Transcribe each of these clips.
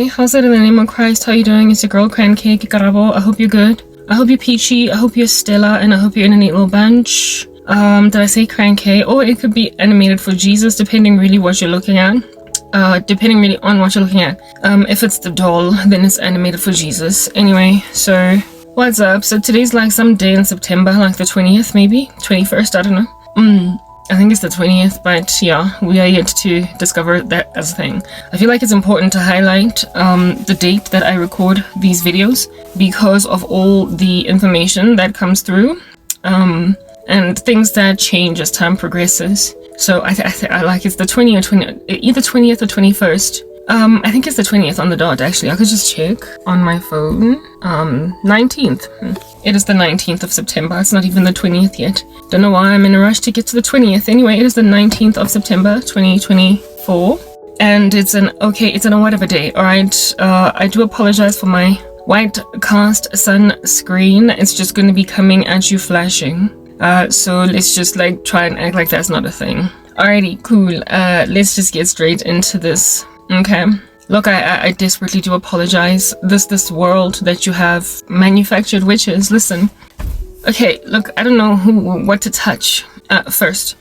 how's it in the name of Christ? How you doing? It's your girl Crancake, Karabo. I hope you're good. I hope you're peachy. I hope you're Stella, and I hope you're in a neat little bunch. Did I say Crancake? Or it could be animated for Jesus, depending really what you're looking at. Depending really on what you're looking at. If it's the doll, then it's animated for Jesus. Anyway, so what's up? So today's like some day in September, like the 20th maybe? 21st, I don't know. I think it's the 20th, but yeah, we are yet to discover that as a thing. I feel like it's important to highlight the date that I record these videos because of all the information that comes through and things that change as time progresses. So I like it's the 20th or 20, either 20th or 21st. I think it's the 20th on the dot, actually. I could just check on my phone. 19th. It is the 19th of September. It's not even the 20th yet. Don't know why I'm in a rush to get to the 20th. Anyway, it is the 19th of September, 2024. And it's an a whatever day, alright? I do apologize for my white cast sunscreen. It's just going to be coming at you flashing. So let's just like try and act like that's not a thing. Alrighty, cool. Let's just get straight into this. Okay, look, I desperately do apologize. This world that you have manufactured witches. Listen, okay, look, I don't know what to touch first,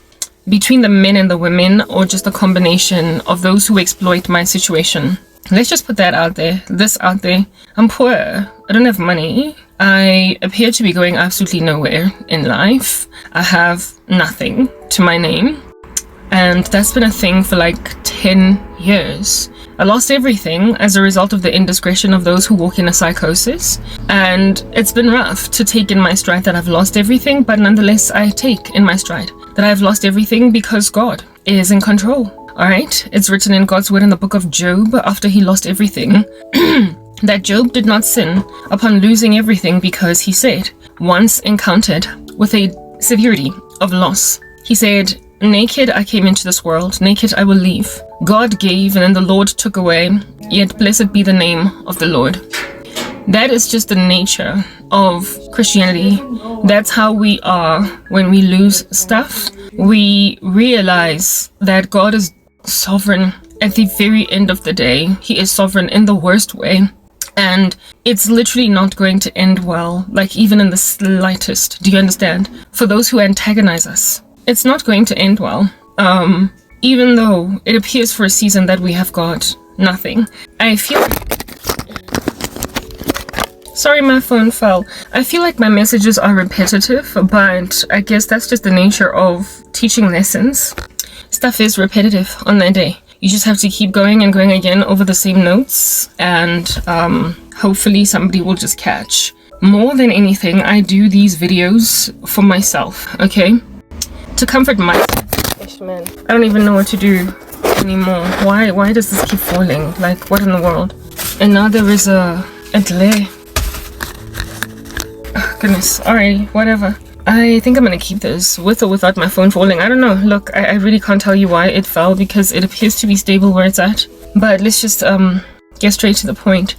between the men and the women, or just a combination of those who exploit my situation. Let's just put that out there. This out there. I'm poor. I don't have money. I appear to be going absolutely nowhere in life. I have nothing to my name. And that's been a thing for like 10 years. I lost everything as a result of the indiscretion of those who walk in a psychosis. And it's been rough to take in my stride that I've lost everything, but nonetheless I take in my stride that I've lost everything because God is in control. Alright? It's written in God's word in the book of Job after he lost everything that Job did not sin upon losing everything because he said, once encountered with a severity of loss. He said, naked I came into this world, naked I will leave. God gave and then the Lord took away, yet blessed be the name of the Lord. That is just the nature of Christianity. That's how we are when we lose stuff. We realize that God is sovereign at the very end of the day. He is sovereign in the worst way. And it's literally not going to end well, like even in the slightest. Do you understand? For those who antagonize us, it's not going to end well. Even though it appears for a season that we have got nothing. I feel sorry, my phone fell. I feel like my messages are repetitive, but I guess that's just the nature of teaching lessons. Stuff is repetitive on that day. You just have to keep going and going again over the same notes, and hopefully somebody will just catch. More than anything, I do these videos for myself, okay? To comfort myself. Man, I don't even know what to do anymore. Why does this keep falling? Like, what in the world? And now there is a delay. Oh, goodness. Alright, whatever. I think I'm gonna keep this with or without my phone falling. I don't know. Look, I really can't tell you why it fell because it appears to be stable where it's at. But let's just get straight to the point.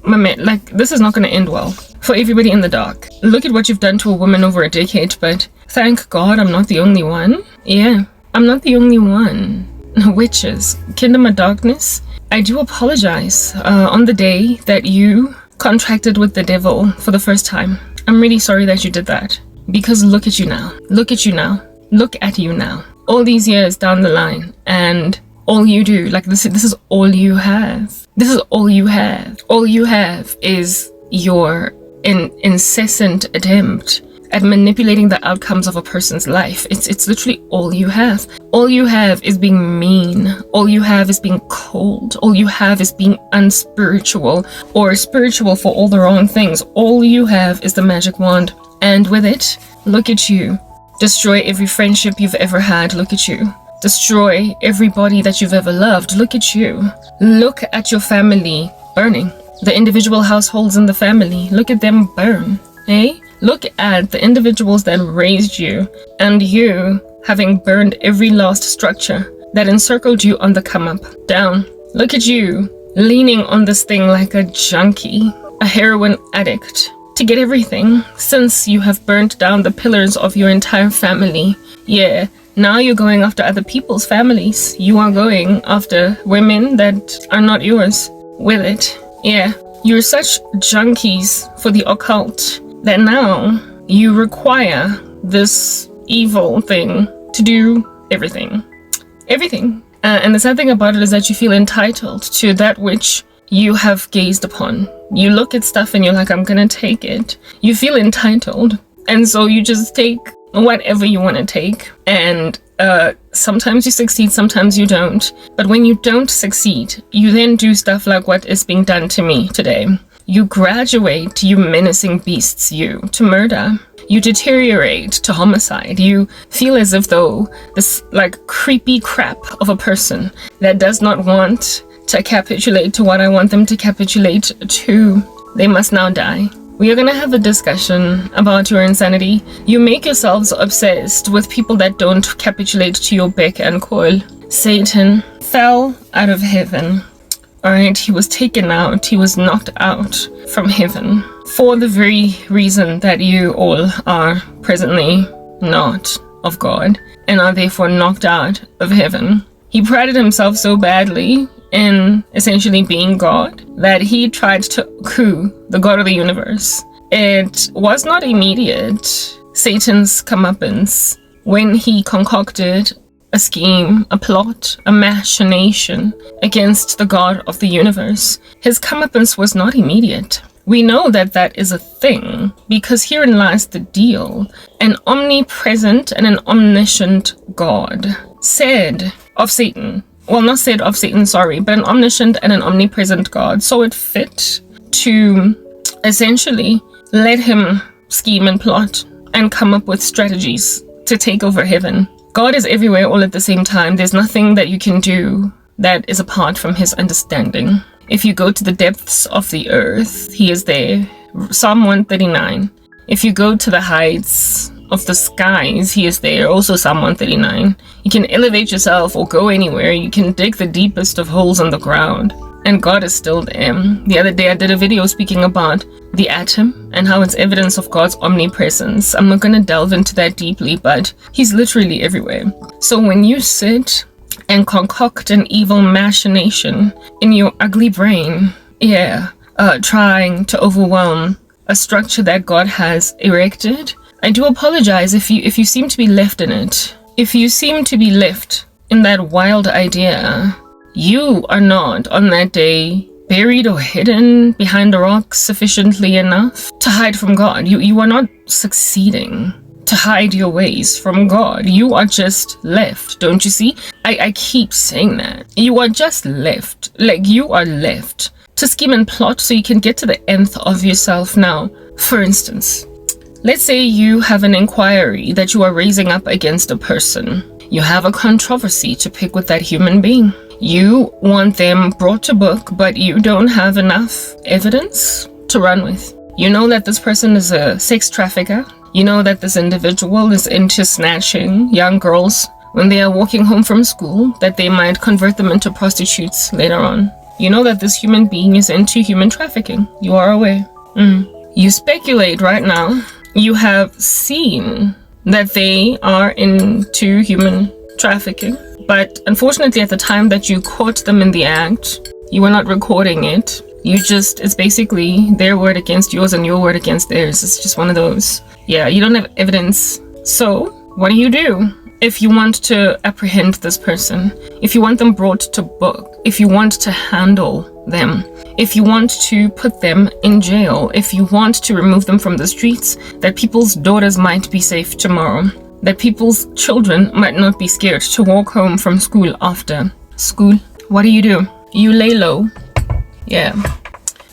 My man, like, this is not gonna end well for everybody in the dark. Look at what you've done to a woman over a decade, but thank God I'm not the only one. Yeah, I'm not the only one. Witches, Kingdom of Darkness, I do apologize on the day that you contracted with the devil for the first time. I'm really sorry that you did that. Because look at you now. Look at you now. Look at you now. All these years down the line, and all you do, like this is all you have. This is all you have. All you have is your incessant attempt at manipulating the outcomes of a person's life. It's literally all you have. All you have is being mean. All you have is being cold. All you have is being unspiritual, or spiritual for all the wrong things. All you have is the magic wand. And with it, look at you. Destroy every friendship you've ever had. Look at you. Destroy everybody that you've ever loved. Look at you. Look at your family burning. The individual households in the family. Look at them burn. Eh? Look at the individuals that raised you, and you having burned every last structure that encircled you on the come up. Down. Look at you leaning on this thing like a junkie, a heroin addict, to get everything, since you have burnt down the pillars of your entire family. Yeah, now you're going after other people's families. You are going after women that are not yours. with it. Yeah, you're such junkies for the occult that now you require this evil thing to do everything. And the sad thing about it is that you feel entitled to that which you have gazed upon. You look at stuff and you're like, I'm gonna take it. You feel entitled, and so you just take whatever you want to take. And sometimes you succeed, sometimes you don't. But when you don't succeed, you then do stuff like what is being done to me today. You graduate, you menacing beasts, you, to murder. You deteriorate to homicide. You feel as if though this like creepy crap of a person that does not want to capitulate to what I want them to capitulate to, they must now die. We are going to have a discussion about your insanity. You make yourselves obsessed with people that don't capitulate to your beck and call. Satan fell out of heaven. Alright, he was taken out. He was knocked out from heaven for the very reason that you all are presently not of God and are therefore knocked out of heaven. He prided himself so badly in essentially being God that he tried to coup the God of the universe. It was not immediate, Satan's comeuppance, when he concocted a scheme, a plot, a machination against the God of the universe. His comeuppance was not immediate. We know that that is a thing because herein lies the deal. An omnipresent and an omniscient God said of Satan, well, not said of Satan, sorry, but an omniscient and an omnipresent God. So it fit to essentially let him scheme and plot and come up with strategies to take over heaven. God is everywhere all at the same time. There's nothing that you can do that is apart from his understanding. If you go to the depths of the earth, he is there. Psalm 139. If you go to the heights of the skies, he is there. Also Psalm 139. You can elevate yourself or go anywhere. You can dig the deepest of holes in the ground, and God is still there. The other day I did a video speaking about the atom and how it's evidence of God's omnipresence. I'm not going to delve into that deeply, but he's literally everywhere. So when you sit and concoct an evil machination in your ugly brain, trying to overwhelm a structure that God has erected, I do apologize if you seem to be left in it. If you seem to be left in that wild idea, you are not on that day buried or hidden behind a rock sufficiently enough to hide from God. You are not succeeding to hide your ways from God. You are just left, don't you see? I keep saying that. You are just left. Like, you are left to scheme and plot so you can get to the nth of yourself. Now, for instance, let's say you have an inquiry that you are raising up against a person. You have a controversy to pick with that human being. You want them brought to book, but you don't have enough evidence to run with. You know that this person is a sex trafficker. You know that this individual is into snatching young girls when they are walking home from school, that they might convert them into prostitutes later on. You know that this human being is into human trafficking. You are aware. You speculate right now. You have seen that they are into human trafficking. But unfortunately, at the time that you caught them in the act, you were not recording it. It's basically their word against yours and your word against theirs. It's just one of those. Yeah, you don't have evidence. So what do? If you want to apprehend this person, if you want them brought to book, if you want to handle them, if you want to put them in jail, if you want to remove them from the streets, that people's daughters might be safe tomorrow, that people's children might not be scared to walk home from school after school, what do? You lay low. Yeah.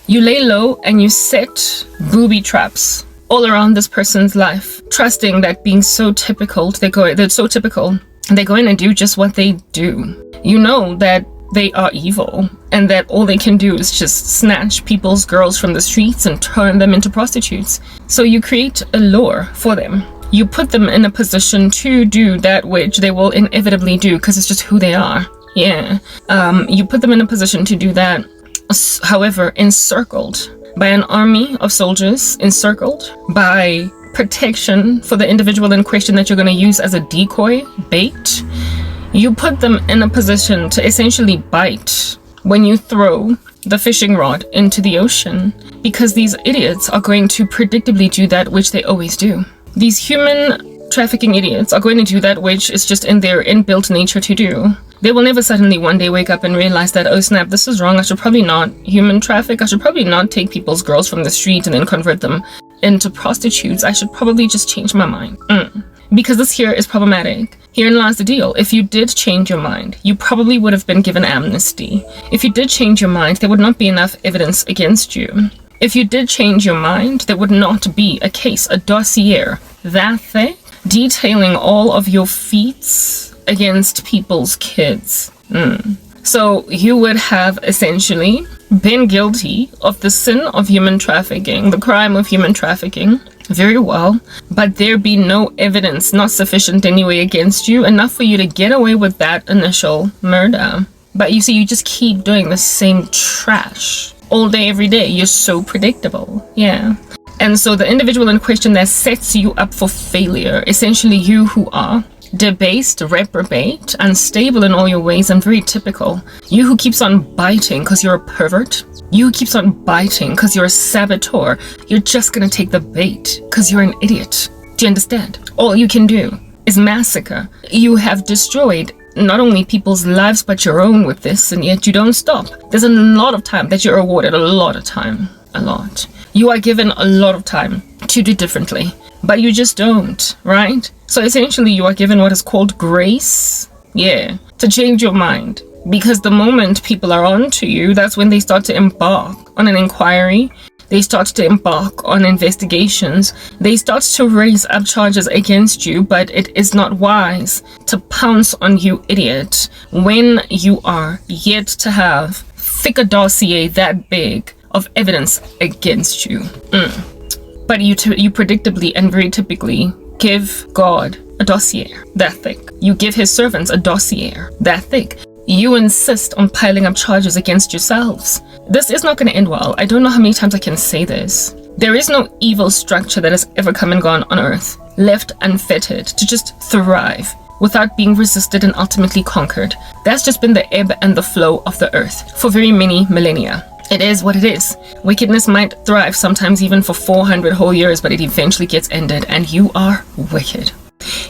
You lay low and you set booby traps all around this person's life, trusting that being so typical, they're so typical, they go in and do just what they do. You know that they are evil and that all they can do is just snatch people's girls from the streets and turn them into prostitutes. So you create a lure for them. You put them in a position to do that which they will inevitably do because it's just who they are. Yeah. You put them in a position to do that. However, encircled by an army of soldiers, encircled by protection for the individual in question that you're going to use as a decoy bait, you put them in a position to essentially bite when you throw the fishing rod into the ocean, because these idiots are going to predictably do that which they always do. These human trafficking idiots are going to do that which is just in their inbuilt nature to do. They will never suddenly one day wake up and realize that, oh snap, this is wrong. I should probably not human traffic. I should probably not take people's girls from the street and then convert them into prostitutes. I should probably just change my mind. Because this here is problematic. Herein lies the deal. If you did change your mind, you probably would have been given amnesty. If you did change your mind, there would not be enough evidence against you. If you did change your mind, there would not be a case, a dossier that thick, detailing all of your feats against people's kids. So you would have essentially been guilty of the sin of human trafficking, the crime of human trafficking, very well, but there be no evidence, not sufficient anyway, against you, enough for you to get away with that initial murder. But you see, you just keep doing the same trash all day, every day. You're so predictable. Yeah. And so the individual in question that sets you up for failure, essentially you who are debased, reprobate, unstable in all your ways, and very typical. You who keeps on biting because you're a pervert. You who keeps on biting because you're a saboteur. You're just gonna take the bait because you're an idiot. Do you understand? All you can do is massacre. You have destroyed not only people's lives but your own with this, and yet you don't stop. There's a lot of time that you're awarded, a lot of time. A lot. You are given a lot of time to do differently, but you just don't, right? So essentially you are given what is called grace, to change your mind. Because the moment people are on to you, that's when they start to embark on an inquiry. They start to embark on investigations. They start to raise up charges against you, but it is not wise to pounce on you, idiot, when you are yet to have thicker dossier that big of evidence against you. But you predictably and very typically give God a dossier that thick. You give his servants a dossier that thick. You insist on piling up charges against yourselves. This is not going to end well. I don't know how many times I can say this. There is no evil structure that has ever come and gone on earth, left unfettered to just thrive without being resisted and ultimately conquered. That's just been the ebb and the flow of the earth for very many millennia. It is what it is. Wickedness might thrive sometimes even for 400 whole years, but it eventually gets ended, and you are wicked.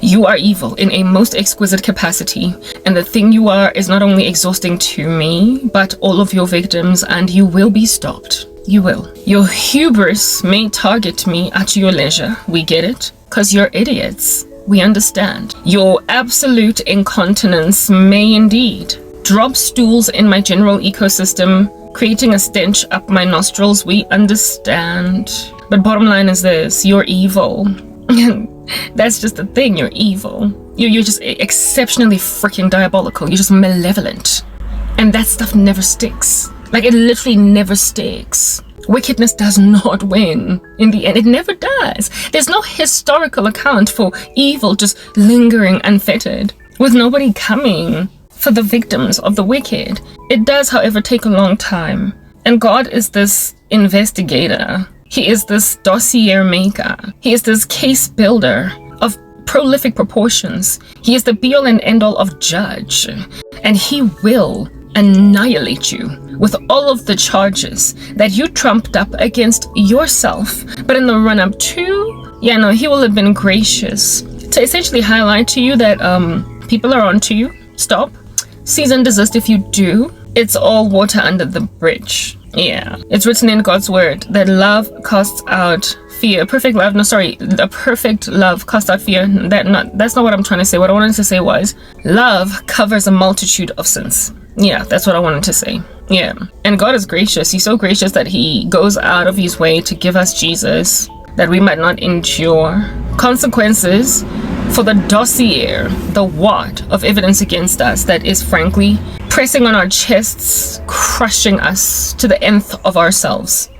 You are evil in a most exquisite capacity, and the thing you are is not only exhausting to me, but all of your victims, and you will be stopped. You will. Your hubris may target me at your leisure. We get it, because you're idiots. We understand. Your absolute incontinence may indeed drop stools in my general ecosystem, creating a stench up my nostrils. We understand. But bottom line is this: you're evil. That's just the thing, you're evil. You're just exceptionally freaking diabolical. You're just malevolent. And that stuff never sticks. Like, it literally never sticks. Wickedness does not win in the end. It never does. There's no historical account for evil just lingering unfettered, with nobody coming for the victims of the wicked. It does, however, take a long time. And God is this investigator. He is this dossier maker. He is this case builder of prolific proportions. He is the be-all and end-all of judge. And he will annihilate you with all of the charges that you trumped up against yourself. But in the run-up to, he will have been gracious to essentially highlight to you that people are onto you. Stop. Cease and desist if you do. It's all water under the bridge. Yeah, it's written in God's word that love casts out fear. A perfect love casts out fear. That's not what I'm trying to say. What I wanted to say was, love covers a multitude of sins. Yeah, that's what I wanted to say. Yeah, and God is gracious. He's so gracious that he goes out of his way to give us Jesus, that we might not endure consequences for the dossier, the wad of evidence against us that is frankly pressing on our chests, crushing us to the nth of ourselves.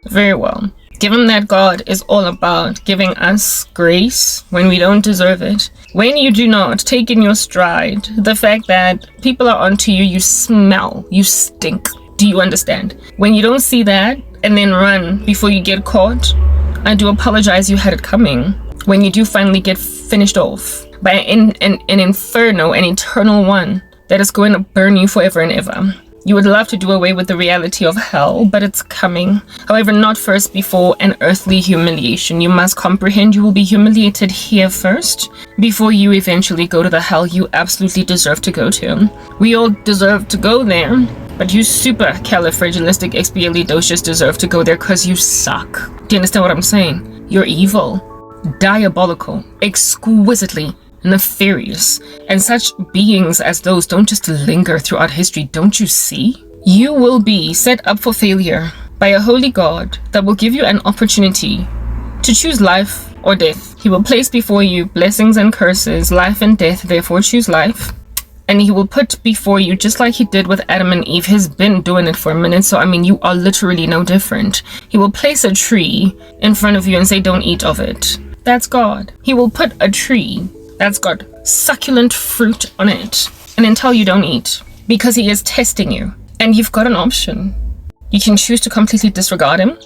Very well. Given that God is all about giving us grace when we don't deserve it, when you do not take in your stride the fact that people are onto you, you smell, you stink. Do you understand? When you don't see that and then run before you get caught, I do apologize, you had it coming. When you do finally get finished off by an inferno, an eternal one that is going to burn you forever and ever. You would love to do away with the reality of hell, but it's coming. However, not first before an earthly humiliation. You must comprehend you will be humiliated here first before you eventually go to the hell you absolutely deserve to go to. We all deserve to go there, but you supercalifragilisticexpialidocious deserve to go there because you suck. Do you understand what I'm saying? You're evil, diabolical, exquisitely nefarious, and such beings as those don't just linger throughout history. Don't you see? You will be set up for failure by a holy God that will give you an opportunity to choose life or death. He will place before you blessings and curses, life and death, therefore choose life. And he will put before you, just like he did with Adam and Eve. He's been doing it for a minute, so I mean, you are literally no different. He will place a tree in front of you and say, don't eat of it. That's God. He will put a tree that's got succulent fruit on it and then tell you don't eat, because he is testing you. And you've got an option. You can choose to completely disregard him,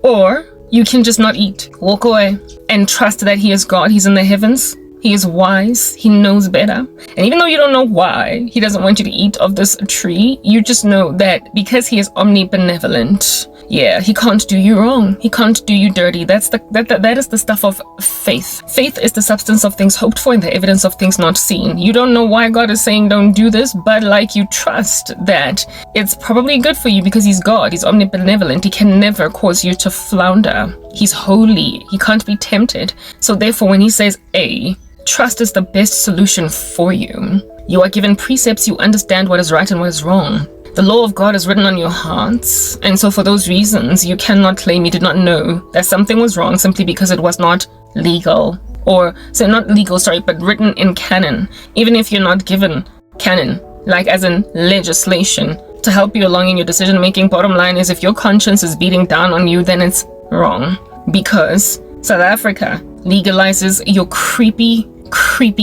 or you can just not eat, walk away, and trust that he is God. He's in the heavens. He is wise. He knows better. And even though you don't know why he doesn't want you to eat of this tree, you just know that because he is omnibenevolent, yeah, he can't do you wrong. He can't do you dirty. That is the stuff of faith. Faith is the substance of things hoped for and the evidence of things not seen. You don't know why God is saying don't do this, but like you trust that it's probably good for you because he's God. He's omnibenevolent. He can never cause you to flounder. He's holy. He can't be tempted. So therefore, when he says A, trust is the best solution for you. You are given precepts. You understand what is right and what is wrong. The law of God is written on your hearts, and so for those reasons, you cannot claim you did not know that something was wrong simply because it was not legal. Or, so not legal, sorry, but written in canon. Even if you're not given canon, like as in legislation, to help you along in your decision making, bottom line is if your conscience is beating down on you, then it's wrong. Because South Africa legalizes your creepy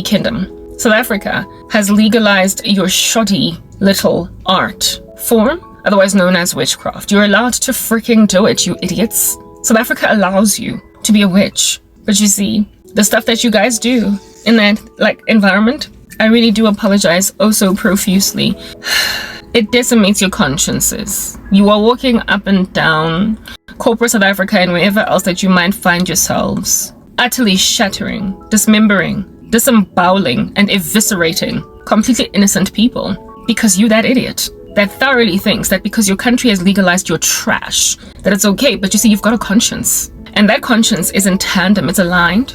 kingdom. South Africa has legalized your shoddy little art form, otherwise known as witchcraft. You're allowed to freaking do it, you idiots. South Africa allows you to be a witch. But you see, the stuff that you guys do in that environment, I really do apologize oh so profusely. It decimates your consciences. You are walking up and down corporate South Africa and wherever else that you might find yourselves, utterly shattering, dismembering, disemboweling, and eviscerating completely innocent people. Because you, that idiot, that thoroughly thinks that because your country has legalized your trash, that it's okay. But you see, you've got a conscience. And that conscience is in tandem, it's aligned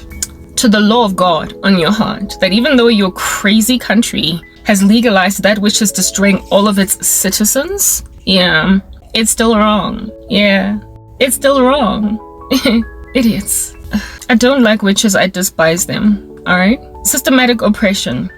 to the law of God on your heart. That even though your crazy country has legalized that which is destroying all of its citizens, yeah, it's still wrong. Yeah, it's still wrong. Idiots. I don't like witches, I despise them. Alright? Systematic oppression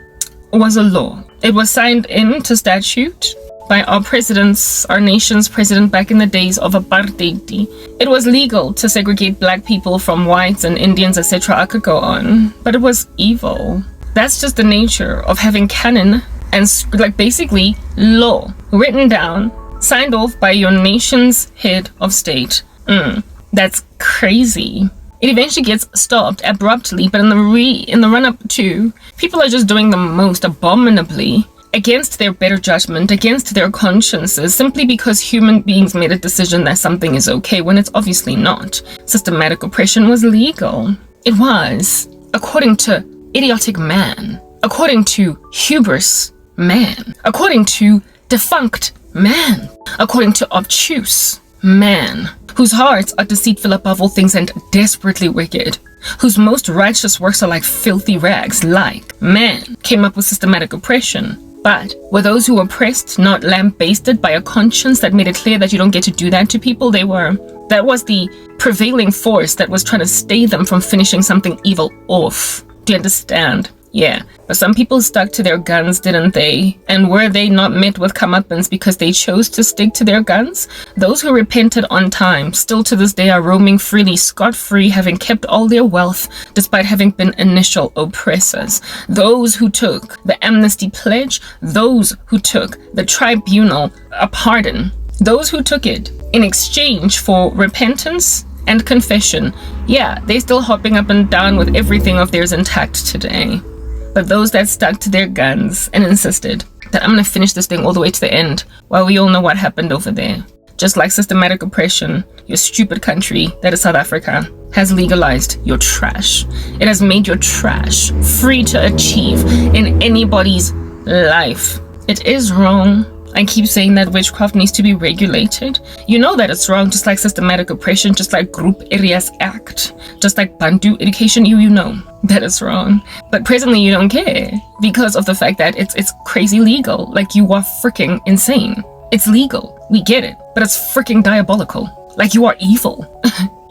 was a law. It was signed into statute by our nation's president back in the days of apartheid. It was legal to segregate black people from whites and Indians, etc. I could go on, but it was evil. That's just the nature of having canon and basically law written down, signed off by your nation's head of state. That's crazy. It eventually gets stopped abruptly, but in the run-up to, people are just doing the most abominably against their better judgment, against their consciences, simply because human beings made a decision that something is okay when it's obviously not. Systematic oppression was legal. It was, according to idiotic man, according to hubris man, according to defunct man, according to obtuse man, whose hearts are deceitful above all things and desperately wicked, whose most righteous works are like filthy rags, like man came up with systematic oppression. But were those who oppressed not lambasted by a conscience that made it clear that you don't get to do that to people? They were. That was the prevailing force that was trying to stay them from finishing something evil off. Do you understand? Yeah, but some people stuck to their guns, didn't they? And were they not met with comeuppance because they chose to stick to their guns? Those who repented on time still to this day are roaming freely, scot-free, having kept all their wealth despite having been initial oppressors. Those who took the amnesty pledge, those who took the tribunal pardon, those who took it in exchange for repentance and confession, yeah, they're still hopping up and down with everything of theirs intact today. But those that stuck to their guns and insisted that I'm gonna finish this thing all the way to the end, while we all know what happened over there. Just like systematic oppression, your stupid country, that is South Africa, has legalized your trash. It has made your trash free to achieve in anybody's life. It is wrong. I keep saying that witchcraft needs to be regulated. You know that it's wrong, just like systematic oppression, just like Group Areas Act, just like Bantu education, you know that it's wrong. But presently you don't care because of the fact that it's crazy legal. Like, you are freaking insane. It's legal, we get it, but it's freaking diabolical. Like, you are evil.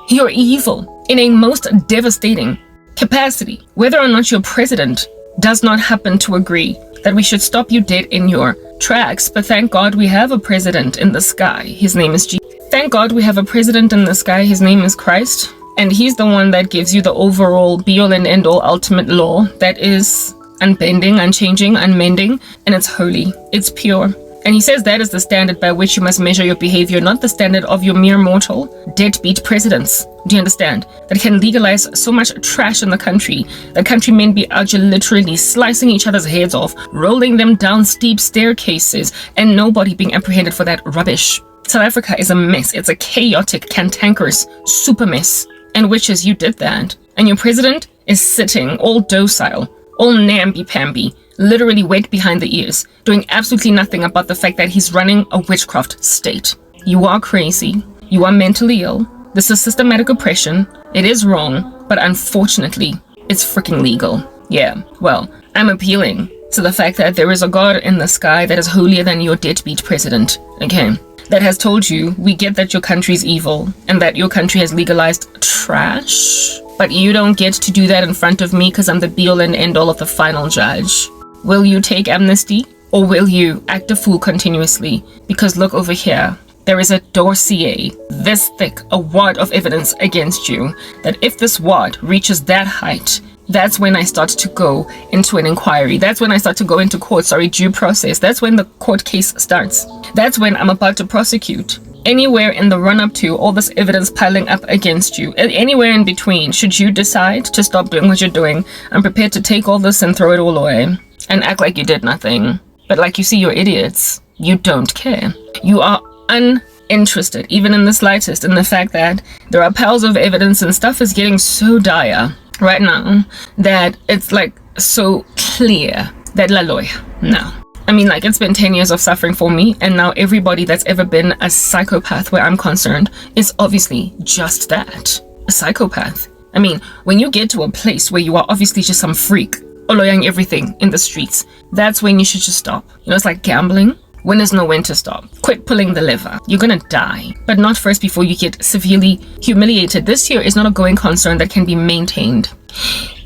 You're evil in a most devastating capacity. Whether or not your president does not happen to agree that we should stop you dead in your tracks, but thank God we have a president in the sky. His name is Jesus. Thank God we have a president in the sky. His name is Christ. And he's the one that gives you the overall be-all and end-all ultimate law that is unbending, unchanging, unmending, and it's holy. It's pure. And he says that is the standard by which you must measure your behavior, not the standard of your mere mortal, deadbeat presidents. Do you understand? That can legalize so much trash in the country that countrymen be out here literally slicing each other's heads off, rolling them down steep staircases, and nobody being apprehended for that rubbish. South Africa is a mess. It's a chaotic, cantankerous, super mess. And witches, you did that. And your president is sitting all docile, all namby-pamby, literally wet behind the ears, doing absolutely nothing about the fact that he's running a witchcraft state. You are crazy. You are mentally ill. This is systematic oppression. It is wrong, but unfortunately, it's freaking legal. Yeah, well, I'm appealing to the fact that there is a God in the sky that is holier than your deadbeat president, okay? That has told you, we get that your country's evil and that your country has legalized trash, but you don't get to do that in front of me because I'm the be-all and end-all of the final judge. Will you take amnesty, or will you act a fool continuously? Because look over here, there is a dossier this thick, a wad of evidence against you, that if this wad reaches that height, that's when I start to go into an inquiry. That's when I start to go into court, due process. That's when the court case starts. That's when I'm about to prosecute. Anywhere in the run-up to all this evidence piling up against you, anywhere in between, should you decide to stop doing what you're doing, I'm prepared to take all this and throw it all away and act like you did nothing. But like you see, you're idiots. You don't care. You are uninterested, even in the slightest, in the fact that there are piles of evidence and stuff is getting so dire right now that it's like so clear that la lawyer, no. I mean, like, it's been 10 years of suffering for me, and now everybody that's ever been a psychopath where I'm concerned is obviously just that, a psychopath. I mean, when you get to a place where you are obviously just some freak, oloyang everything in the streets, that's when you should just stop. You know, it's like gambling. When there's no when to stop. Quit pulling the lever. You're gonna die, but not first before you get severely humiliated. This here is not a going concern that can be maintained.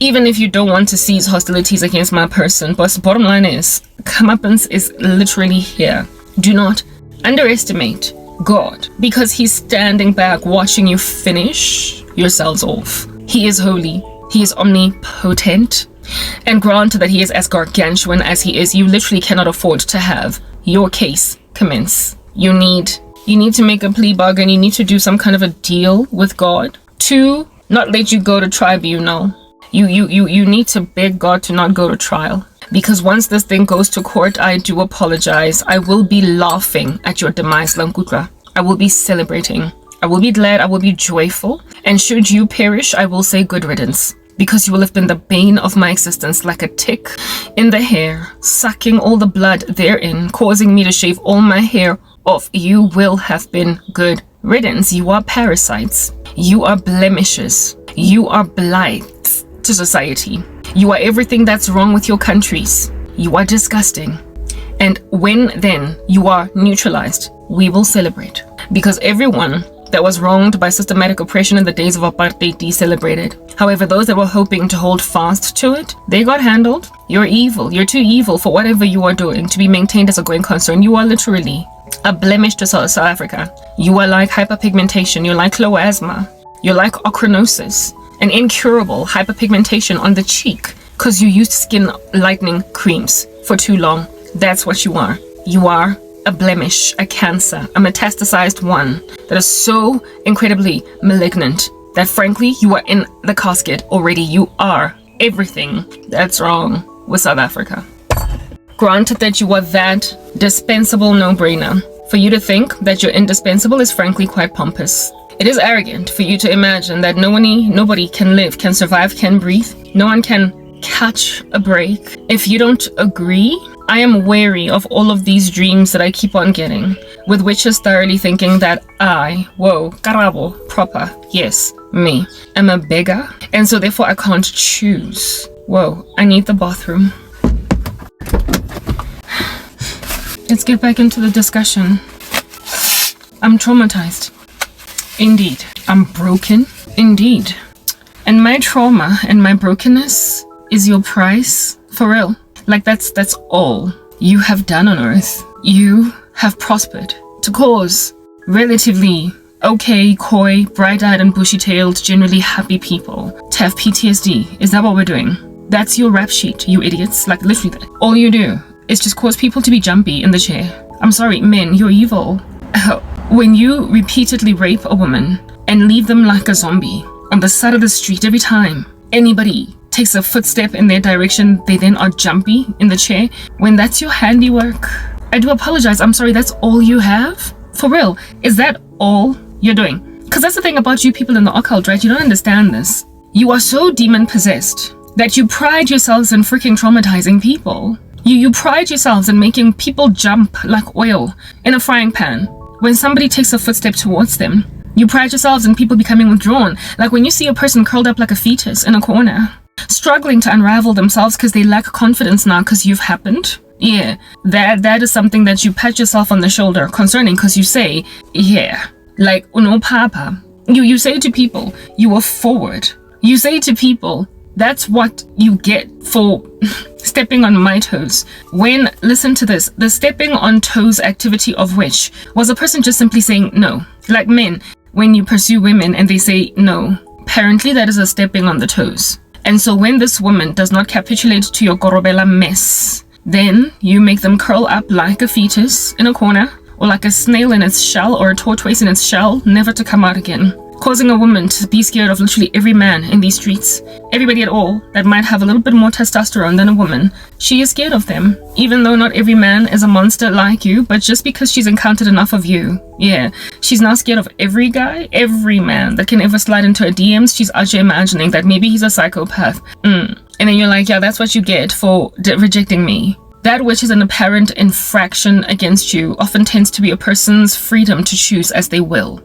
Even if you don't want to cease hostilities against my person, but bottom line is, comeuppance is literally here. Do not underestimate God, because he's standing back watching you finish yourselves off. He is holy. He is omnipotent. And granted that he is as gargantuan as he is, you literally cannot afford to have your case commence. You need to make a plea bargain. You need to do some kind of a deal with God to not let you go to tribunal. You need to beg God to not go to trial. Because once this thing goes to court, I do apologize. I will be laughing at your demise, Lankutla. I will be celebrating. I will be glad. I will be joyful. And should you perish, I will say good riddance. Because you will have been the bane of my existence, like a tick in the hair, sucking all the blood therein, causing me to shave all my hair off. You will have been good riddance. You are parasites. You are blemishes. You are blights to society. You are everything that's wrong with your countries. You are disgusting. And when then you are neutralized, we will celebrate. Because everyone that was wronged by systematic oppression in the days of apartheid de-celebrated. However, those that were hoping to hold fast to it, they got handled. You're evil. You're too evil for whatever you are doing to be maintained as a going concern. You are literally a blemish to South Africa. You are like hyperpigmentation. You're like cloasma. You're like ochronosis, an incurable hyperpigmentation on the cheek because you used skin lightening creams for too long. That's what you are. You are a blemish, a cancer, a metastasized one that is so incredibly malignant that frankly you are in the casket already. You are everything that's wrong with South Africa. Granted that you are that dispensable no-brainer. For you to think that you're indispensable is frankly quite pompous. It is arrogant for you to imagine that nobody can live, can survive, can breathe. No one can catch a break. If you don't agree, I am wary of all of these dreams that I keep on getting, with witches thoroughly thinking that Karabo, proper, yes, me, am a beggar, and so therefore I can't choose. Whoa, I need the bathroom. Let's get back into the discussion. I'm traumatized. Indeed. I'm broken. Indeed. And my trauma and my brokenness is your price. For real. Like that's all you have done on earth. You have prospered to cause relatively okay, coy, bright-eyed and bushy-tailed, generally happy people to have PTSD. Is that what we're doing? That's your rap sheet, you idiots. Like literally that. All you do is just cause people to be jumpy in the chair. I'm sorry, men, you're evil. When you repeatedly rape a woman and leave them like a zombie on the side of the street every time anybody takes a footstep in their direction, they then are jumpy in the chair. When that's your handiwork, I do apologize. I'm sorry, that's all you have? For real, is that all you're doing? Because that's the thing about you people in the occult, right? You don't understand this. You are so demon-possessed that you pride yourselves in freaking traumatizing people. You pride yourselves in making people jump like oil in a frying pan when somebody takes a footstep towards them. You pride yourselves in people becoming withdrawn, like when you see a person curled up like a fetus in a corner, struggling to unravel themselves because they lack confidence now because you've happened. Yeah, that is something that you pat yourself on the shoulder concerning, because you say, yeah, like, uno papa. You say to people, you are forward. You say to people, that's what you get for stepping on my toes. When, listen to this, the stepping on toes activity of which was a person just simply saying no. Like men, when you pursue women and they say no, apparently that is a stepping on the toes. And so when this woman does not capitulate to your korobela mess, then you make them curl up like a fetus in a corner, or like a snail in its shell, or a tortoise in its shell, never to come out again. Causing a woman to be scared of literally every man in these streets. Everybody at all that might have a little bit more testosterone than a woman, she is scared of them. Even though not every man is a monster like you, but just because she's encountered enough of you. Yeah, she's now scared of every guy, every man that can ever slide into her DMs. She's actually imagining that maybe he's a psychopath. And then you're like, yeah, that's what you get for rejecting me. That which is an apparent infraction against you often tends to be a person's freedom to choose as they will.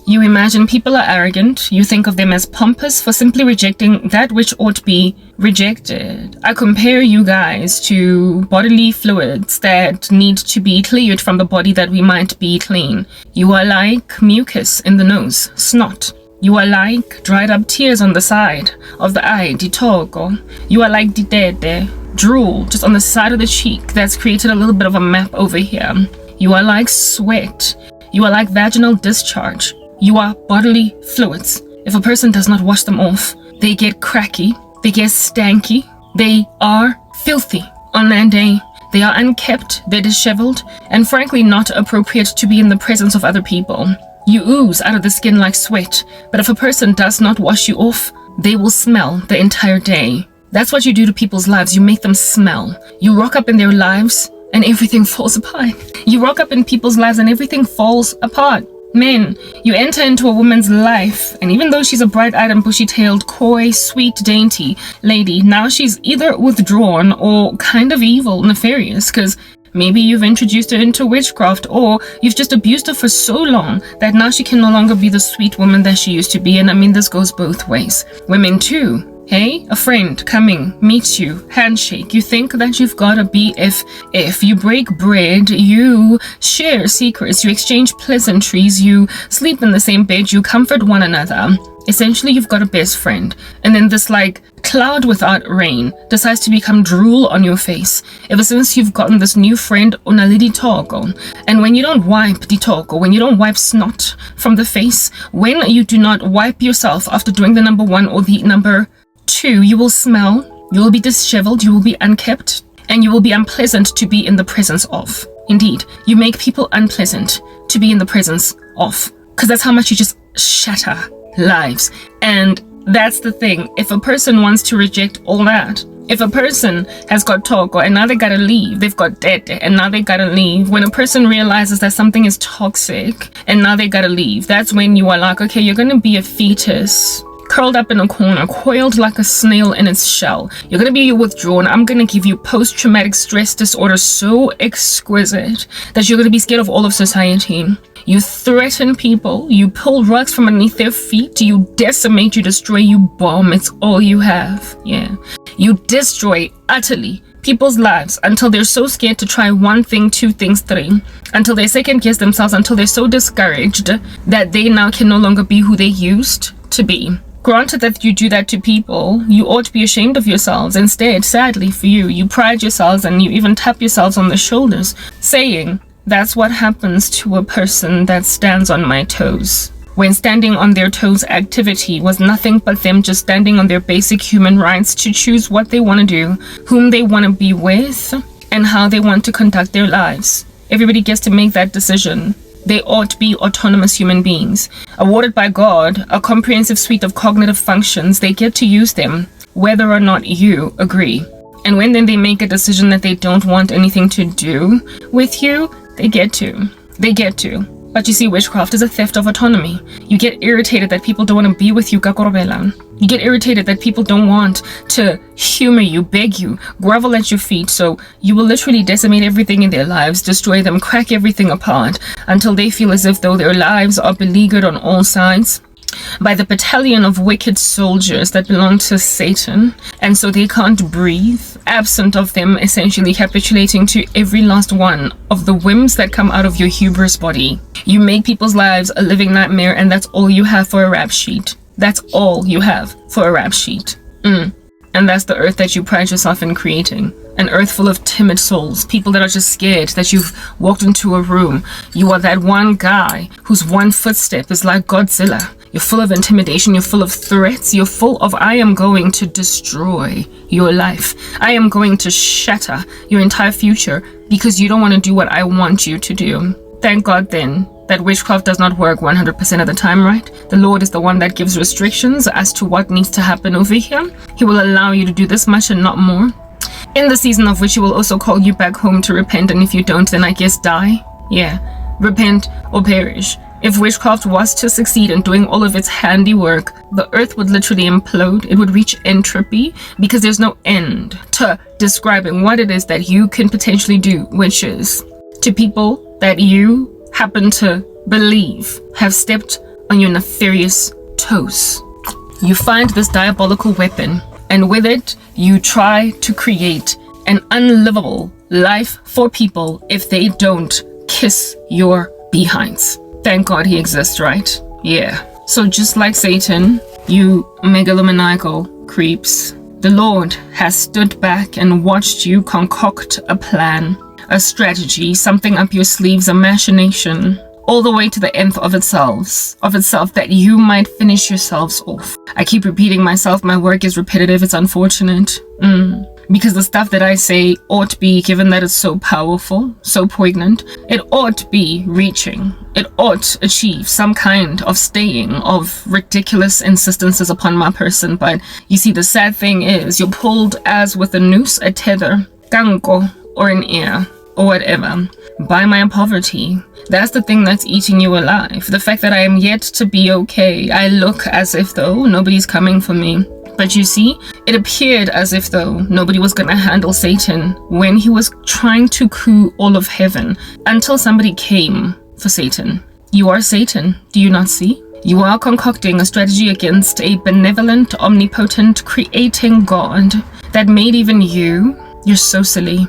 You imagine people are arrogant. You think of them as pompous for simply rejecting that which ought to be rejected. I compare you guys to bodily fluids that need to be cleared from the body that we might be clean. You are like mucus in the nose, snot. You are like dried up tears on the side of the eye, ditogo. You are like didede, drool just on the side of the cheek that's created a little bit of a map over here. You are like sweat. You are like vaginal discharge. You are bodily fluids. If a person does not wash them off, they get cracky, they get stanky, they are filthy on that day. They are unkept, they're disheveled, and frankly not appropriate to be in the presence of other people. You ooze out of the skin like sweat, but if a person does not wash you off, they will smell the entire day. That's what you do to people's lives. You make them smell. You rock up in their lives and everything falls apart. You rock up in people's lives and everything falls apart. Men, you enter into a woman's life, and even though she's a bright-eyed and bushy-tailed, coy, sweet, dainty lady, now she's either withdrawn or kind of evil, nefarious, because maybe you've introduced her into witchcraft, or you've just abused her for so long that now she can no longer be the sweet woman that she used to be. And I mean, this goes both ways. Women too. Hey, a friend coming, meets you, handshake. You think that you've got a BFF. You break bread, you share secrets, you exchange pleasantries, you sleep in the same bed, you comfort one another. Essentially, you've got a best friend. And then this like cloud without rain decides to become drool on your face ever since you've gotten this new friend, Onalidi Togo. And when you don't wipe the Togo, when you don't wipe snot from the face, when you do not wipe yourself after doing the number 1 or the number 2, you will smell, you will be disheveled, you will be unkept, and you will be unpleasant to be in the presence of. Indeed, you make people unpleasant to be in the presence of, because that's how much you just shatter lives. And that's the thing. If a person wants to reject all that If a person has got toko and now they gotta leave, they've got tete and now they gotta leave. When a person realizes that something is toxic and now they gotta leave, that's when you are like, okay, you're gonna be a fetus, curled up in a corner, coiled like a snail in its shell. You're gonna be withdrawn. I'm gonna give you post-traumatic stress disorder so exquisite that you're gonna be scared of all of society. You threaten people, you pull rugs from underneath their feet, you decimate, you destroy, you bomb. It's all you have. Yeah. You destroy utterly people's lives until they're so scared to try one thing, two things, three, until they second guess themselves, until they're so discouraged that they now can no longer be who they used to be. Granted that you do that to people, you ought to be ashamed of yourselves. Instead, sadly for you, you pride yourselves and you even tap yourselves on the shoulders, saying, that's what happens to a person that stands on my toes. When standing on their toes activity was nothing but them just standing on their basic human rights to choose what they want to do, whom they want to be with, and how they want to conduct their lives. Everybody gets to make that decision. They ought to be autonomous human beings, awarded by God a comprehensive suite of cognitive functions. They get to use them, whether or not you agree. And when then they make a decision that they don't want anything to do with you, they get to. But you see, witchcraft is a theft of autonomy. You get irritated that people don't want to be with you, kakorobela. You get irritated that people don't want to humor you, beg you, grovel at your feet. So you will literally decimate everything in their lives, destroy them, crack everything apart until they feel as if though their lives are beleaguered on all sides by the battalion of wicked soldiers that belong to Satan, and so they can't breathe, absent of them essentially capitulating to every last one of the whims that come out of your hubris body. You make people's lives a living nightmare, and that's all you have for a rap sheet. That's all you have for a rap sheet. And that's the earth that you pride yourself in creating. An earth full of timid souls, people that are just scared that you've walked into a room. You are that one guy whose one footstep is like Godzilla. You're full of intimidation, you're full of threats, you're full of, I am going to destroy your life. I am going to shatter your entire future because you don't want to do what I want you to do. Thank God then that witchcraft does not work 100% of the time, right? The Lord is the one that gives restrictions as to what needs to happen over here. He will allow you to do this much and not more. In the season of which he will also call you back home to repent, and if you don't, then I guess die. Yeah, repent or perish. If witchcraft was to succeed in doing all of its handiwork, the earth would literally implode. It would reach entropy because there's no end to describing what it is that you can potentially do, which is to people that you happen to believe have stepped on your nefarious toes. You find this diabolical weapon, and with it, you try to create an unlivable life for people if they don't kiss your behinds. Thank God he exists, right? Yeah. So just like Satan, you megalomaniacal creeps, the Lord has stood back and watched you concoct a plan, a strategy, something up your sleeves, a machination, all the way to the nth of itself that you might finish yourselves off. I keep repeating myself, my work is repetitive, it's unfortunate. Because the stuff that I say ought be, given that it's so powerful, so poignant, it ought be reaching. It ought achieve some kind of staying of ridiculous insistences upon my person. But you see, the sad thing is you're pulled as with a noose, a tether, kanko, or an ear, or whatever, by my poverty. That's the thing that's eating you alive. The fact that I am yet to be okay. I look as if though nobody's coming for me. But you see, it appeared as if though nobody was going to handle Satan when he was trying to coup all of heaven until somebody came for Satan. You are Satan, do you not see? You are concocting a strategy against a benevolent, omnipotent, creating God that made even you. You're so silly.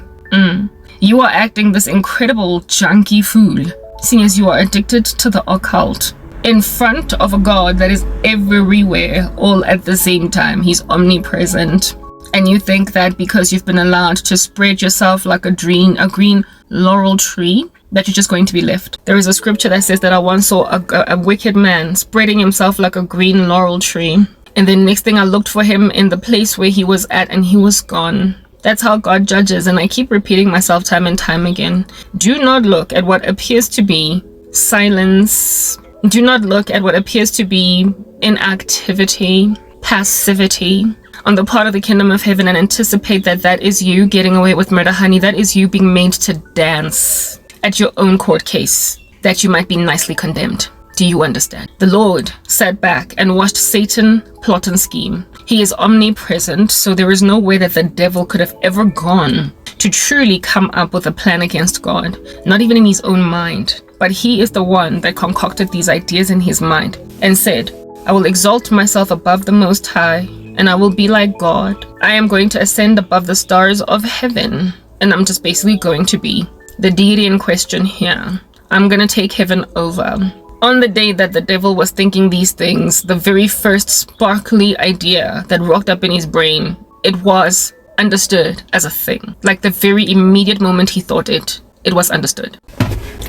You are acting this incredible junky fool, seeing as you are addicted to the occult, in front of a God that is everywhere all at the same time. He's omnipresent. And you think that because you've been allowed to spread yourself like a green laurel tree, that you're just going to be left. There is a scripture that says that I once saw a wicked man spreading himself like a green laurel tree. And then next thing I looked for him in the place where he was at and he was gone. That's how God judges. And I keep repeating myself time and time again. Do not look at what appears to be silence. Do not look at what appears to be inactivity, passivity, on the part of the kingdom of heaven and anticipate that that is you getting away with murder, honey. That is you being made to dance at your own court case, that you might be nicely condemned. Do you understand? The Lord sat back and watched Satan plot and scheme. He is omnipresent, so there is no way that the devil could have ever gone to truly come up with a plan against God, not even in his own mind. But he is the one that concocted these ideas in his mind and said, I will exalt myself above the Most High, and I will be like God. I am going to ascend above the stars of heaven, and I'm just basically going to be the deity in question here. I'm going to take heaven over. On the day that the devil was thinking these things, the very first sparkly idea that rocked up in his brain, it was understood as a thing. Like the very immediate moment he thought it was understood.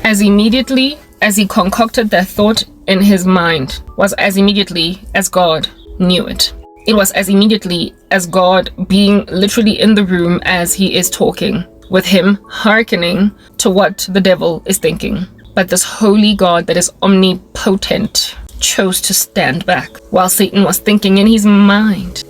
As immediately as he concocted that thought in his mind was as immediately as God knew it. It was as immediately as God being literally in the room as he is talking, with him hearkening to what the devil is thinking. But this holy God that is omnipotent chose to stand back while Satan was thinking in his mind.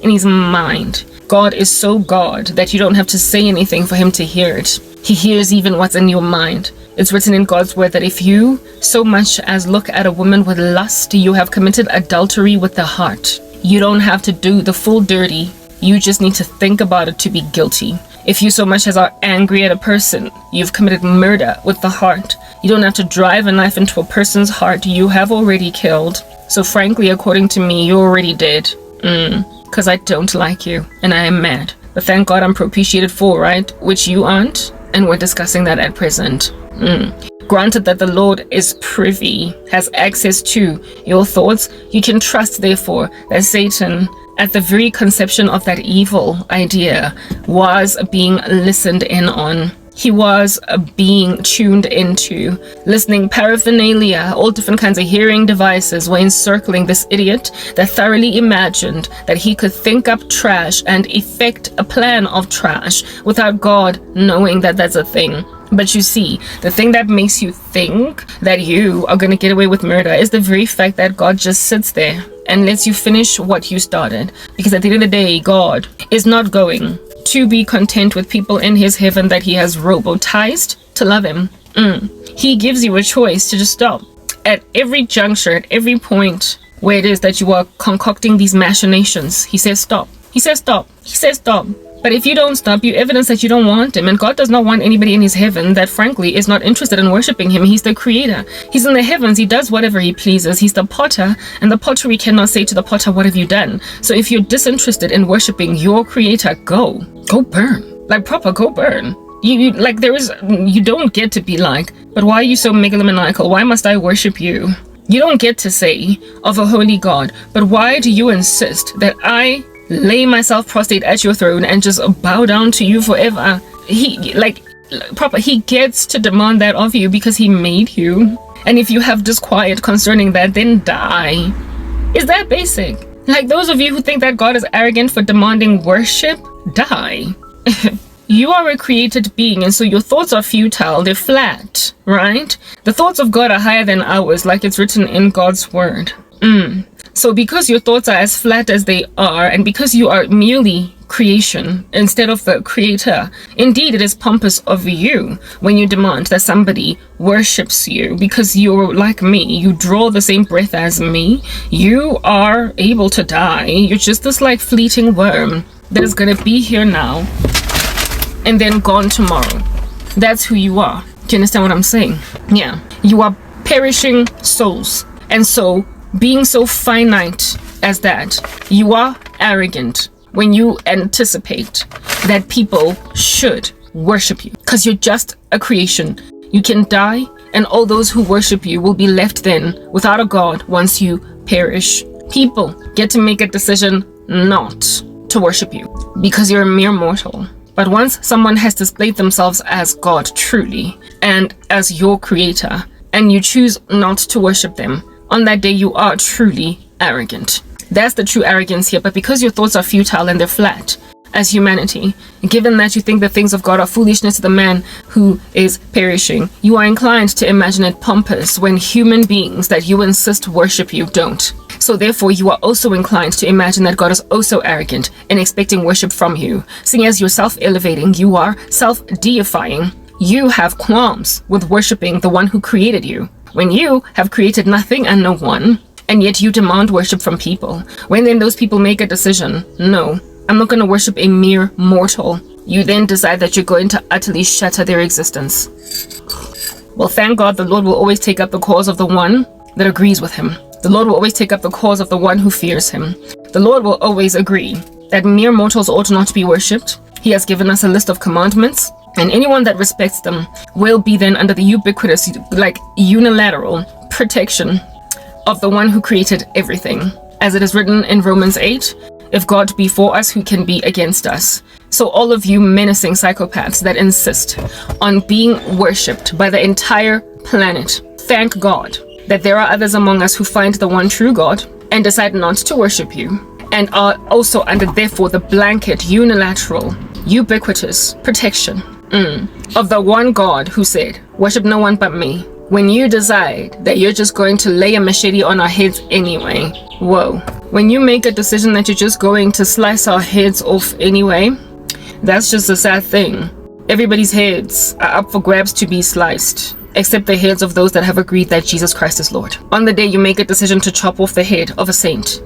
God is so God that you don't have to say anything for him to hear it. He hears even what's in your mind. It's written in God's word that if you so much as look at a woman with lust, you have committed adultery with the heart. You don't have to do the full dirty. You just need to think about it to be guilty. If you so much as are angry at a person, you've committed murder with the heart. You don't have to drive a knife into a person's heart. You have already killed. So frankly, according to me, you're already dead. Because I don't like you and I am mad. But thank God I'm propitiated for, right? Which you aren't. And we're discussing that at present. Granted that the Lord is privy, has access to your thoughts, you can trust therefore that Satan, at the very conception of that evil idea, was being listened in on. He was being tuned into. Listening paraphernalia, all different kinds of hearing devices were encircling this idiot that thoroughly imagined that he could think up trash and effect a plan of trash without God knowing that that's a thing. But you see, the thing that makes you think that you are going to get away with murder is the very fact that God just sits there and lets you finish what you started. Because at the end of the day, God is not going to be content with people in his heaven that he has robotized to love him. He gives you a choice to just stop. At every juncture, at every point where it is that you are concocting these machinations, he says stop. He says stop. He says stop. But if you don't stop, you evidence that you don't want him. And God does not want anybody in his heaven that frankly is not interested in worshiping him. He's the creator. He's in the heavens. He does whatever he pleases. He's the potter, and the pottery cannot say to the potter, what have you done? So if you're disinterested in worshiping your creator, go burn. Like proper, go burn. You don't get to be like, but why are you so megalomaniacal? Why must I worship you? You don't get to say of a holy God, but why do you insist that I lay myself prostrate at your throne and just bow down to you forever? He gets to demand that of you because he made you. And if you have disquiet concerning that, then die. Is that basic? Like those of you who think that God is arrogant for demanding worship, die. You are a created being, and so your thoughts are futile. They're flat, right? The thoughts of God are higher than ours, like it's written in God's word. So because your thoughts are as flat as they are, and because you are merely creation instead of the creator, indeed it is pompous of you when you demand that somebody worships you because you're like me. You draw the same breath as me. You are able to die. You're just this like fleeting worm that is going to be here now and then gone tomorrow. That's who you are. Do you understand what I'm saying? Yeah. You are perishing souls. And so being so finite as that, you are arrogant when you anticipate that people should worship you, because you're just a creation. You can die, and all those who worship you will be left then without a God once you perish. People get to make a decision not to worship you because you're a mere mortal. But once someone has displayed themselves as God truly and as your creator, and you choose not to worship them, on that day you are truly arrogant. That's the true arrogance here. But because your thoughts are futile and they're flat as humanity, given that you think the things of God are foolishness to the man who is perishing, you are inclined to imagine it pompous when human beings that you insist worship you don't. So therefore, you are also inclined to imagine that God is also arrogant in expecting worship from you. Seeing as you're self-elevating, you are self-deifying. You have qualms with worshiping the one who created you, when you have created nothing and no one, and yet you demand worship from people. When then those people make a decision, no, I'm not going to worship a mere mortal, you then decide that you're going to utterly shatter their existence. Well, thank God the Lord will always take up the cause of the one that agrees with him. The Lord will always take up the cause of the one who fears him. The Lord will always agree that mere mortals ought not to be worshipped. He has given us a list of commandments, and anyone that respects them will be then under the ubiquitous, like unilateral protection of the one who created everything. As it is written in Romans 8, if God be for us, who can be against us? So all of you menacing psychopaths that insist on being worshipped by the entire planet, thank God that there are others among us who find the one true God and decide not to worship you, and are also under therefore the blanket, unilateral, ubiquitous protection of the one God who said, worship no one but me. When you decide that you're just going to lay a machete on our heads anyway, whoa. When you make a decision that you're just going to slice our heads off anyway, that's just a sad thing. Everybody's heads are up for grabs to be sliced, except the heads of those that have agreed that Jesus Christ is Lord. On the day you make a decision to chop off the head of a saint,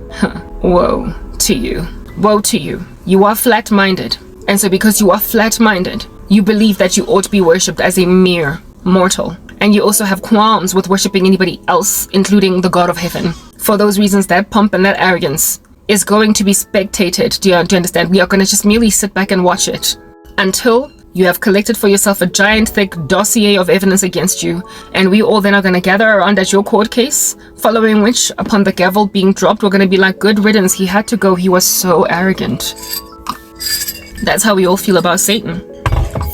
woe to you. Woe to you. You are flat-minded. And so because you are flat-minded, you believe that you ought to be worshipped as a mere mortal. And you also have qualms with worshipping anybody else, including the God of heaven. For those reasons, that pomp and that arrogance is going to be spectated. Do you understand? We are going to just merely sit back and watch it until you have collected for yourself a giant thick dossier of evidence against you, and we all then are going to gather around at your court case, following which, upon the gavel being dropped, we're going to be like, good riddance, he had to go, he was so arrogant. That's how we all feel about Satan.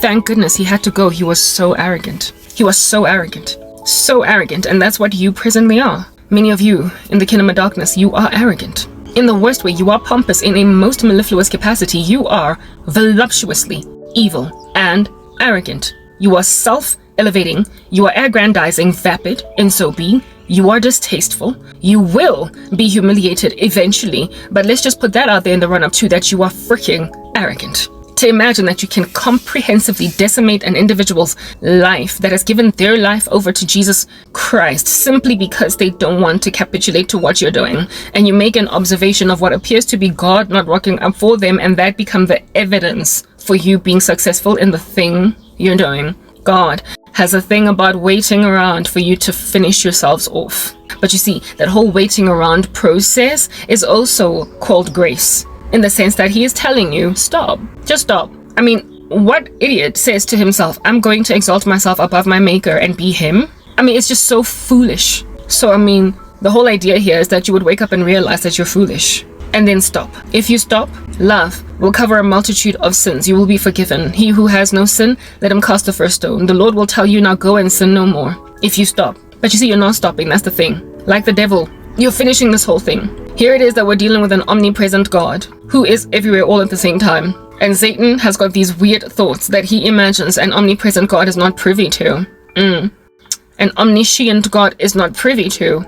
Thank goodness he had to go, he was so arrogant. He was so arrogant. So arrogant, and that's what you presently are. Many of you in the kingdom of darkness, you are arrogant. In the worst way, you are pompous in a most mellifluous capacity. You are voluptuously evil and arrogant. You are self-elevating. You are aggrandizing, vapid in so being. You are distasteful. You will be humiliated eventually. But let's just put that out there in the run-up to that you are freaking arrogant. To imagine that you can comprehensively decimate an individual's life that has given their life over to Jesus Christ simply because they don't want to capitulate to what you're doing, and you make an observation of what appears to be God not working up for them, and that become the evidence for you being successful in the thing you're doing. God has a thing about waiting around for you to finish yourselves off. But you see, that whole waiting around process is also called grace, in the sense that he is telling you, stop, just stop. I mean, what idiot says to himself, I'm going to exalt myself above my maker and be him? I mean, it's just so foolish. So, I mean, the whole idea here is that you would wake up and realize that you're foolish, and then stop. If you stop, love will cover a multitude of sins. You will be forgiven. He who has no sin, let him cast the first stone. The Lord will tell you, now go and sin no more, if you stop. But you see, you're not stopping. That's the thing. Like the devil, you're finishing this whole thing. Here it is that we're dealing with an omnipresent God who is everywhere all at the same time. And Satan has got these weird thoughts that he imagines an omnipresent God is not privy to. An omniscient God is not privy to.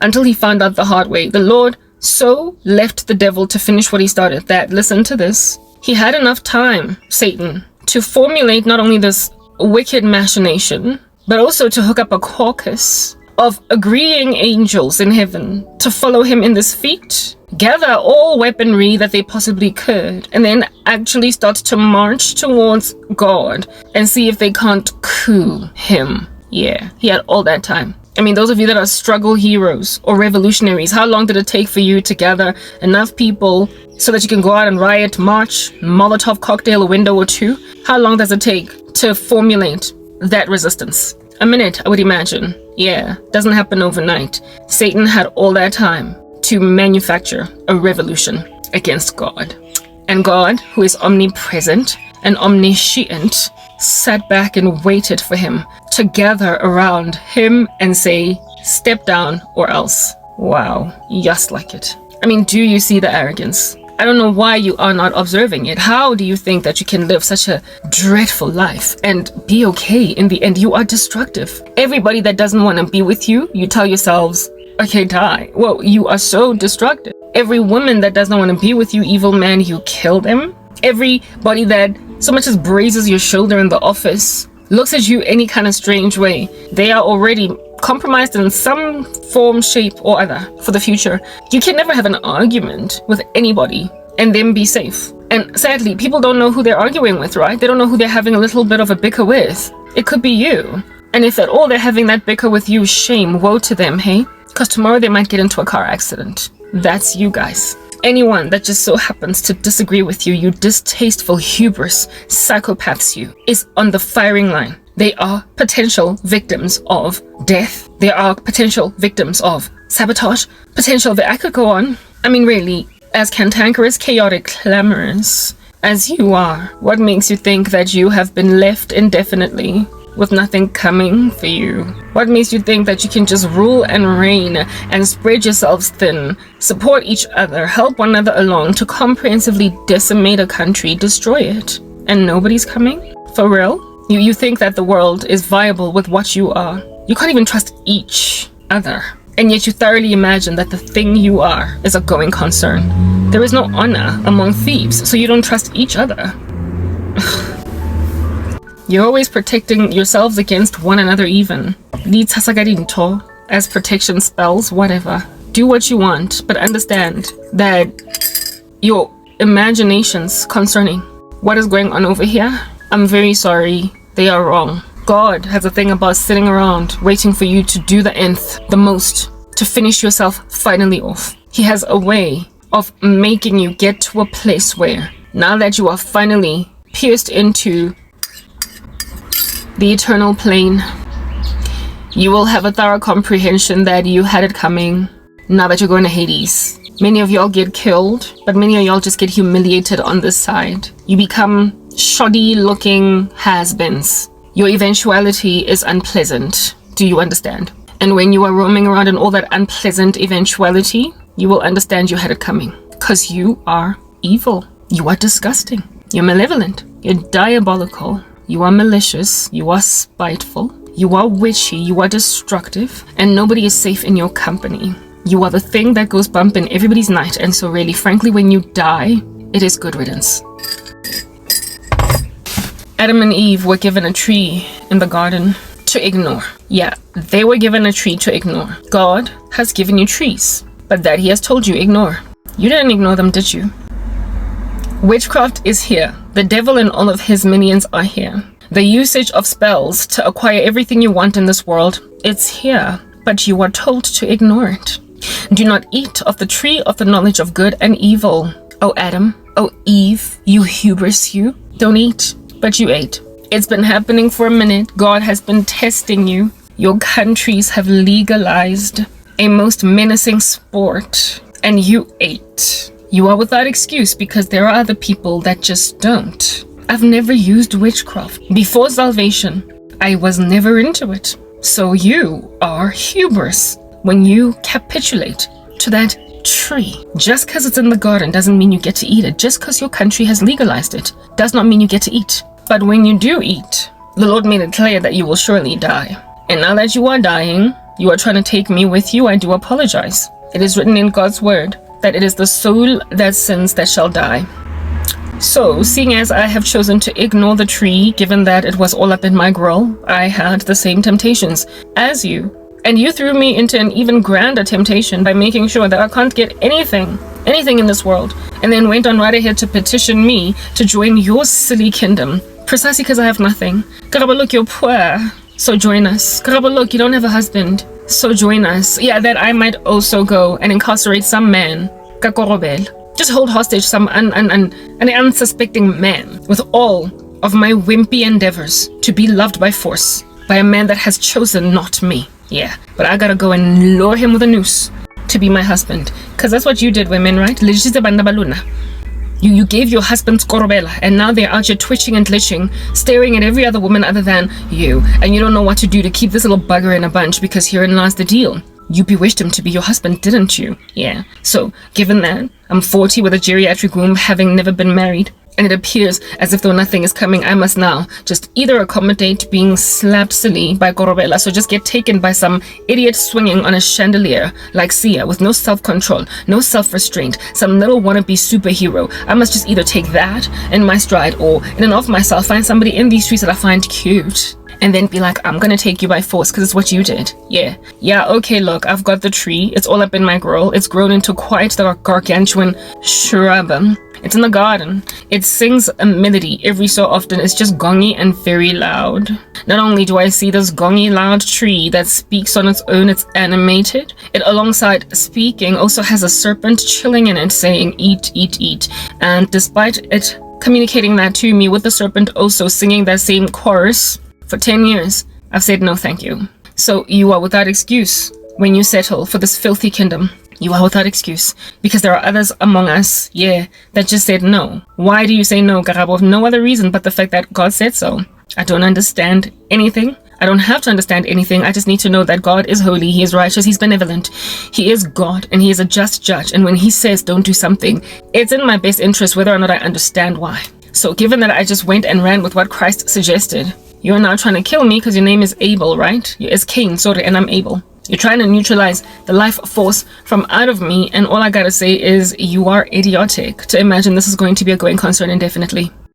Until he found out the hard way. The Lord so left the devil to finish what he started that, listen to this, he had enough time, Satan, to formulate not only this wicked machination, but also to hook up a caucus of agreeing angels in heaven to follow him in this feat, gather all weaponry that they possibly could, and then actually start to march towards God and see if they can't coup him. Yeah, he had all that time. I mean, those of you that are struggle heroes or revolutionaries, how long did it take for you to gather enough people so that you can go out and riot, march, Molotov cocktail a window or two? How long does it take to formulate that resistance? A minute, I would imagine. Yeah, doesn't happen overnight. Satan had all that time to manufacture a revolution against God. And God, who is omnipresent and omniscient, sat back and waited for him to gather around him and say, step down or else. Wow, just like it. I mean, do you see the arrogance? I don't know why you are not observing it. How do you think that you can live such a dreadful life and be okay in the end? You are destructive. Everybody that doesn't want to be with you, you tell yourselves, Okay, die. Well, you are so destructive. Every woman that does not want to be with you, evil man, you kill them. Everybody that so much as grazes your shoulder in the office, looks at you any kind of strange way, they are already compromised in some form, shape, or other for the future. You can never have an argument with anybody and then be safe. And sadly, people don't know who they're arguing with, right? They don't know who they're having a little bit of a bicker with. It could be you. And if at all they're having that bicker with you, shame, woe to them, hey? Because tomorrow they might get into a car accident. That's you guys. Anyone that just so happens to disagree with you, you distasteful hubris, psychopaths you, is on the firing line. They are potential victims of death. They are potential victims of sabotage. I could go on. I mean, really, as cantankerous, chaotic, clamorous as you are, what makes you think that you have been left indefinitely with nothing coming for you? What makes you think that you can just rule and reign and spread yourselves thin, support each other, help one another along to comprehensively decimate a country, destroy it, and nobody's coming? For real? You think that the world is viable with what you are? You can't even trust each other, and yet you thoroughly imagine that the thing you are is a going concern. There is no honor among thieves, so you don't trust each other. You're always protecting yourselves against one another even. As protection spells, whatever. Do what you want, but understand that your imaginations concerning what is going on over here, I'm very sorry, they are wrong. God has a thing about sitting around waiting for you to do the nth, the most, to finish yourself finally off. He has a way of making you get to a place where, now that you are finally pierced into the eternal plane, you will have a thorough comprehension that you had it coming now that you're going to Hades. Many of y'all get killed, but many of y'all just get humiliated on this side. You become shoddy looking has-beens. Your eventuality is unpleasant. Do you understand? And when you are roaming around in all that unpleasant eventuality, you will understand you had it coming. Because you are evil. You are disgusting. You're malevolent. You're diabolical. You are malicious, you are spiteful, you are witchy, you are destructive, and nobody is safe in your company. You are the thing that goes bump in everybody's night, and so really, frankly, when you die, it is good riddance. Adam and Eve were given a tree in the garden to ignore. Yeah, they were given a tree to ignore. God has given you trees, but that he has told you ignore. You didn't ignore them, did you? Witchcraft is here. The devil and all of his minions are here. The usage of spells to acquire everything you want in this world, it's here, but you are told to ignore it. Do not eat of the tree of the knowledge of good and evil. Oh Adam, oh Eve, you hubris you. Don't eat, but you ate. It's been happening for a minute. God has been testing you. Your countries have legalized a most menacing sport, and you ate. You are without excuse because there are other people that just don't. I've never used witchcraft. Before salvation, I was never into it. So you are hubris when you capitulate to that tree. Just because it's in the garden doesn't mean you get to eat it. Just because your country has legalized it does not mean you get to eat. But when you do eat, the Lord made it clear that you will surely die. And now that you are dying, you are trying to take me with you. I do apologize. It is written in God's word that it is the soul that sins that shall die. So, seeing as I have chosen to ignore the tree, given that it was all up in my grill, I had the same temptations as you. And you threw me into an even grander temptation by making sure that I can't get anything in this world, and then went on right ahead to petition me to join your silly kingdom, precisely because I have nothing. Karabo, look, you're poor, so join us. Karabo, look, you don't have a husband, so join us. Yeah, that I might also go and incarcerate some man. Just hold hostage some an unsuspecting man with all of my wimpy endeavors to be loved by force by a man that has chosen not me. Yeah, but I gotta go and lure him with a noose to be my husband. Because that's what you did, women, right? You gave your husbands korobela, and now they're out here twitching and glitching, staring at every other woman other than you, and you don't know what to do to keep this little bugger in a bunch because herein lies the deal. You bewitched him to be your husband, didn't you? Yeah. So, given that, I'm 40 with a geriatric womb, having never been married, and it appears as if though nothing is coming, I must now just either accommodate being slapped silly by Korobela, so just get taken by some idiot swinging on a chandelier like Sia with no self-control, no self-restraint, some little wannabe superhero. I must just either take that in my stride, or in and of myself find somebody in these streets that I find cute, and then be like, I'm gonna take you by force because it's what you did. Yeah, okay, look, I've got the tree. It's all up in my grill. It's grown into quite the gargantuan shrub. It's in the garden. It sings a melody every so often. It's just gongy and very loud. Not only do I see this gongy loud tree that speaks on its own, it's animated. It, alongside speaking, also has a serpent chilling in it saying, eat, eat, eat. And despite it communicating that to me, with the serpent also singing that same chorus, for 10 years, I've said no thank you. So you are without excuse when you settle for this filthy kingdom. You are without excuse, because there are others among us, that just said no. Why do you say no, Karabo? No other reason but the fact that God said so. I don't understand anything. I don't have to understand anything. I just need to know that God is holy, He is righteous, He's benevolent. He is God, and He is a just judge. And when He says don't do something, it's in my best interest whether or not I understand why. So given that I just went and ran with what Christ suggested, you're now trying to kill me because your name is Abel, right? You're Cain, sorry, and I'm Abel. You're trying to neutralize the life force from out of me, and all I gotta say is you are idiotic to imagine this is going to be a going concern indefinitely.